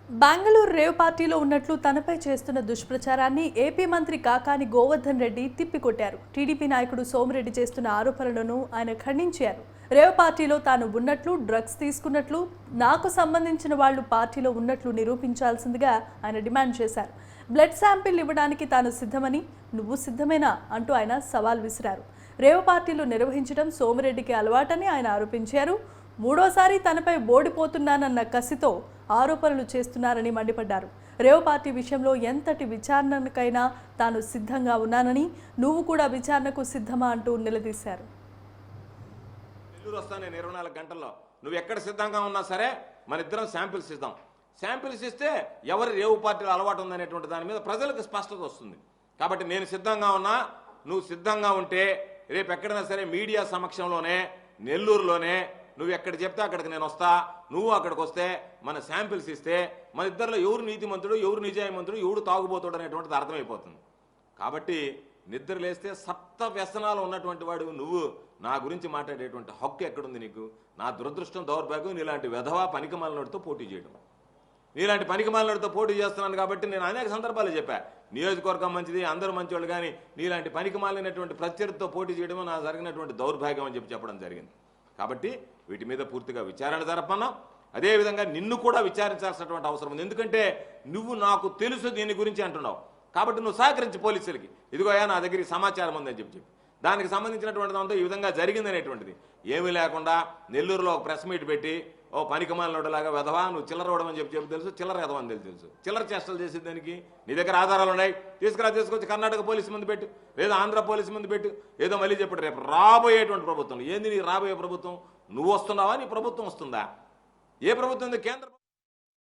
Bengaluru rave పార్టీలో ఉన్నట్లు తనపై చేస్తున్న దుష్ప్రచారాన్ని ఏపీ మంత్రి కాకాని గోవర్ధన్ రెడ్డి తిప్పికొట్టారు. టీడీపీ నాయకుడు సోమిరెడ్డి చేస్తున్న ఆరోపణలను ఆయన ఖండించారు. రేవ్ పార్టీలో తాను ఉన్నట్లు, డ్రగ్స్ తీసుకున్నట్లు, నాకు సంబంధించిన వాళ్లు పార్టీలో ఉన్నట్లు నిరూపించాల్సిందిగా ఆయన డిమాండ్ చేశారు. బ్లడ్ శాంపిల్ ఇవ్వడానికి తాను సిద్ధమని, నువ్వు సిద్ధమేనా అంటూ ఆయన సవాల్ విసిరారు. రేవ్ పార్టీలు నిర్వహించడం సోమిరెడ్డికి అలవాటని ఆయన ఆరోపించారు. మూడోసారి తనపై ఓడిపోతున్నానన్న కసితో ఆరోపణలు చేస్తున్నారని మండిపడ్డారు. రేవ్ పార్టీ విషయంలో ఎంతటి విచారణకైనా తాను సిద్ధంగా ఉన్నానని, నువ్వు కూడా విచారణకు సిద్ధమా అంటూ నిలదీశారు. నెల్లూరు వస్తాను నేను 24 గంటల్లో, నువ్వు ఎక్కడ సిద్ధంగా ఉన్నా సరే మన ఇద్దరం శాంపిల్స్ ఇద్దాం. శాంపిల్స్ ఇస్తే ఎవరి రేవ్ పార్టీలో అలవాటు ఉందనేటువంటి దాని మీద ప్రజలకు స్పష్టత వస్తుంది. కాబట్టి నేను సిద్ధంగా ఉన్నా, నువ్వు సిద్ధంగా ఉంటే రేపు ఎక్కడైనా సరే మీడియా సమక్షంలోనే నెల్లూరులోనే నువ్వు ఎక్కడ చెప్తే అక్కడికి నేను వస్తా, నువ్వు అక్కడికి వస్తే మన శాంపిల్స్ ఇస్తే మన ఇద్దరిలో ఎవరు నీతిమంతుడు, ఎవరు నిజాయమంతుడు, ఎవడు తాగుబోతుడు అనేటువంటిది అర్థమైపోతుంది. కాబట్టి నిద్ర లేస్తే సప్త వ్యసనాలు ఉన్నటువంటి వాడు నువ్వు నా గురించి మాట్లాడేటువంటి హక్కు ఎక్కడుంది నీకు? నా దురదృష్టం, దౌర్భాగ్యం నీలాంటి వెధవా పనికిమాలినోడితో పోటీ చేయడం. నీలాంటి పనికిమాలినోడితో పోటీ చేస్తున్నాను కాబట్టి నేను అనేక సందర్భాలు చెప్పా, నియోజకవర్గం మంచిది, అందరూ మంచివాళ్ళు, కానీ నీలాంటి పనికిమాలినటువంటి ప్రత్యర్థితో పోటీ చేయడం నా జరిగినటువంటి దౌర్భాగ్యం అని చెప్పడం జరిగింది. కాబట్టి వీటి మీద పూర్తిగా విచారణ జరపన్నాం. అదేవిధంగా నిన్ను కూడా విచారించాల్సినటువంటి అవసరం ఉంది. ఎందుకంటే నువ్వు నాకు తెలుసు దీని గురించి అంటున్నావు కాబట్టి నువ్వు సహకరించి పోలీసులకి, ఇదిగోయా నా దగ్గర సమాచారం ఉందని చెప్పి దానికి సంబంధించినటువంటి దాంతో ఈ విధంగా జరిగిందనేటువంటిది ఏమీ లేకుండా నెల్లూరులో ఒక ప్రెస్ మీట్ పెట్టి ఓ పనికిమాలినోడులాగా వెధవా నువ్వు చిల్లర ఇవ్వడం అని చెప్పి తెలుసు, చిల్లర ఎదవని తెలుసు. చిల్లర చేష్టలు చేసే దానికి నీ దగ్గర ఆధారాలు ఉన్నాయి, తీసుకొచ్చి కర్ణాటక పోలీసు ముందు పెట్టు, లేదా ఆంధ్ర పోలీసు ముందు పెట్టు. ఏదో మళ్ళీ చెప్పాడు రేపు రాబోయేటువంటి ప్రభుత్వం ఏంది, నీ రాబోయే ప్రభుత్వం నువ్వు వస్తున్నావా, నీ ప్రభుత్వం వస్తుందా? ఏ ప్రభుత్వం? కేంద్ర